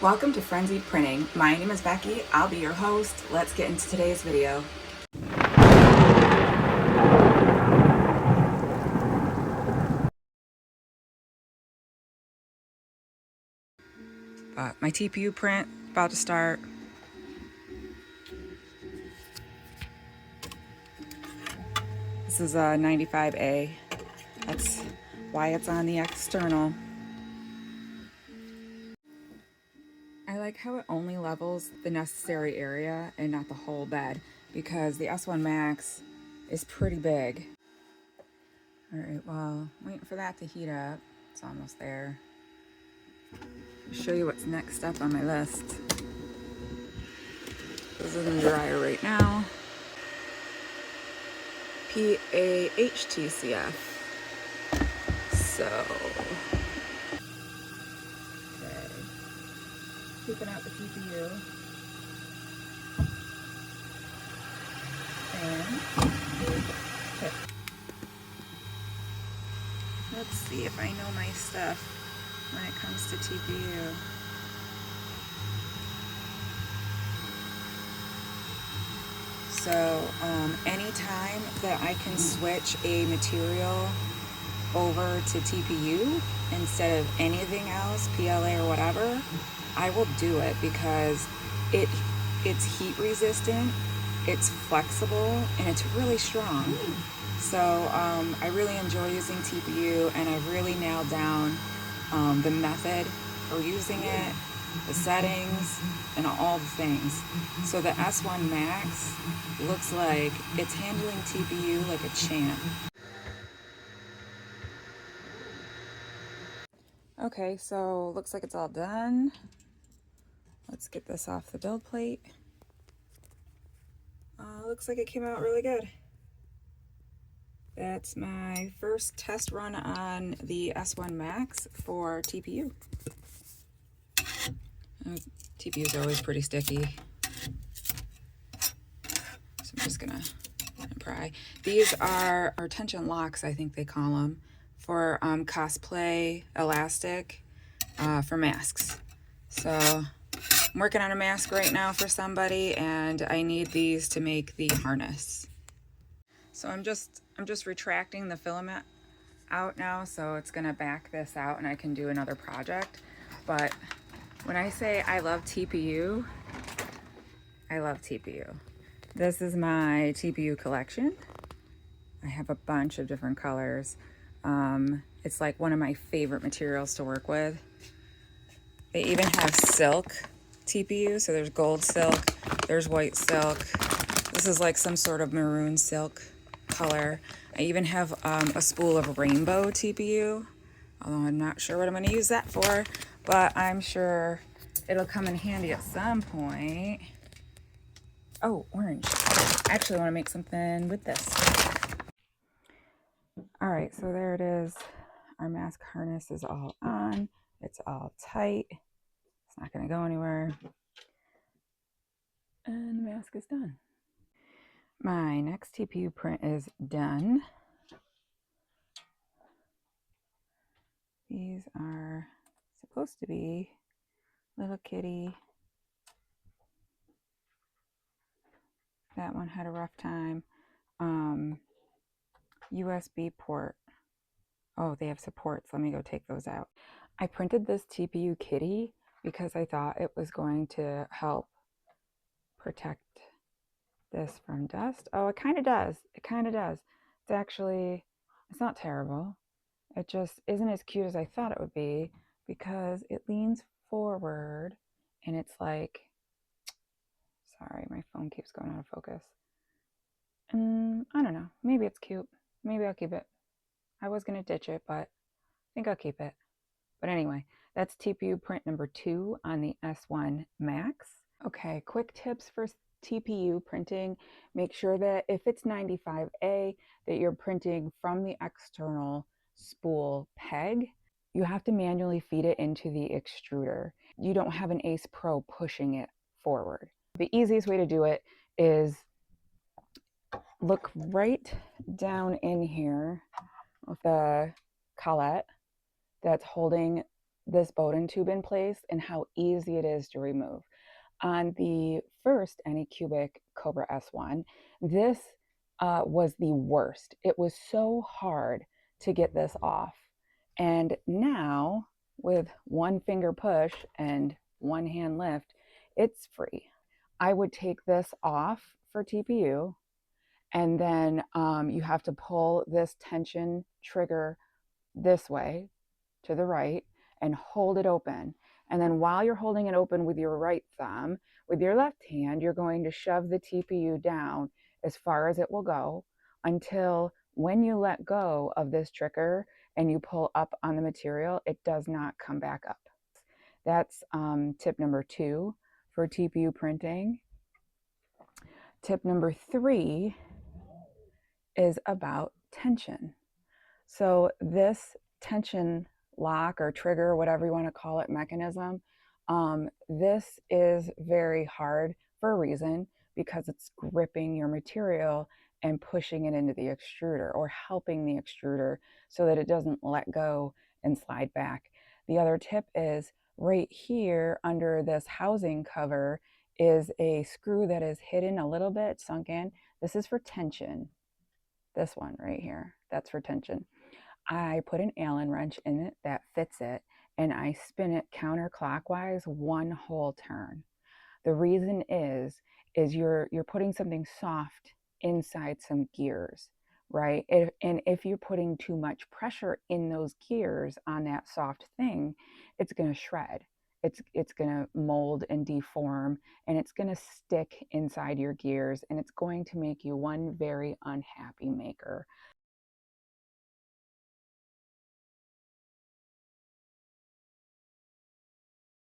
Welcome to Frenzied Printing. My name is Becky. I'll be your host. Let's get into today's video. My TPU print about to start. This is a 95A. That's why it's on the external. I like how it only levels the necessary area and not the whole bed, because the S1 Max is pretty big. All right, well, waiting for that to heat up. It's almost there. I'll show you what's next up on my list. This is in the dryer right now. PAHTCF. So, okay. Keeping out the TPU. And okay. Let's see if I know my stuff when it comes to TPU. So anytime that I can switch a material over to TPU instead of anything else, PLA or whatever, I will do it because it's heat resistant, it's flexible, and it's really strong. So I really enjoy using TPU, and I've really nailed down the method for using it, the settings, and all the things. So the S1 Max looks like it's handling TPU like a champ. Okay, so looks like it's all done. Let's get this off the build plate. Looks like it came out really good. That's my first test run on the S1 Max for TPU. TPU is always pretty sticky, so I'm just gonna pry. These are tension locks, I think they call them, for cosplay elastic for masks. So I'm working on a mask right now for somebody, and I need these to make the harness. So I'm just retracting the filament out now, so it's gonna back this out and I can do another project. But when I say I love TPU, I love TPU. This is my TPU collection. I have a bunch of different colors. It's like one of my favorite materials to work with. They even have silk TPU, so there's gold silk, there's white silk. This is like some sort of maroon silk color. I even have a spool of rainbow TPU, although I'm not sure what I'm going to use that for, but I'm sure it'll come in handy at some point. Oh, orange. I actually want to make something with this. All right, so there it is. Our mask harness is all on. It's all tight. It's not going to go anywhere. And the mask is done. My next TPU print is done. These are supposed to be little kitty. That one had a rough time. USB port. Oh, they have supports. Let me go take those out. I printed this TPU kitty because I thought it was going to help protect this from dust. Oh, it kind of does. It kind of does. It's not terrible. It just isn't as cute as I thought it would be because it leans forward and it's like, sorry, my phone keeps going out of focus. I don't know. Maybe it's cute. Maybe I'll keep it. I was going to ditch it, but I think I'll keep it. But anyway, that's TPU print number 2 on the S1 Max. Okay, quick tips for TPU printing. Make sure that if it's 95A, that you're printing from the external spool peg. You have to manually feed it into the extruder. You don't have an Ace Pro pushing it forward. The easiest way to do it is look right down in here with the collet that's holding this Bowden tube in place and how easy it is to remove. On the first Anycubic Kobra S1, this was the worst. It was so hard to get this off. And now, with one finger push and one hand lift, it's free. I would take this off for TPU, and then you have to pull this tension trigger this way to the right and hold it open. And then while you're holding it open with your right thumb, with your left hand, you're going to shove the TPU down as far as it will go until when you let go of this trigger and you pull up on the material, it does not come back up. That's tip number 2 for TPU printing. Tip number 3 is about tension. So this tension lock or trigger, whatever you want to call it, mechanism, this is very hard for a reason, because it's gripping your material and pushing it into the extruder, or helping the extruder so that it doesn't let go and slide back. The other tip is right here under this housing cover is a screw that is hidden a little bit, sunk in. This is for tension. This one right here, that's for tension. I put an Allen wrench in it that fits it, and I spin it counterclockwise one whole turn. The reason is you're putting something soft inside some gears, right? And if you're putting too much pressure in those gears on that soft thing, it's going to shred. It's going to mold and deform, and it's going to stick inside your gears, and it's going to make you one very unhappy maker.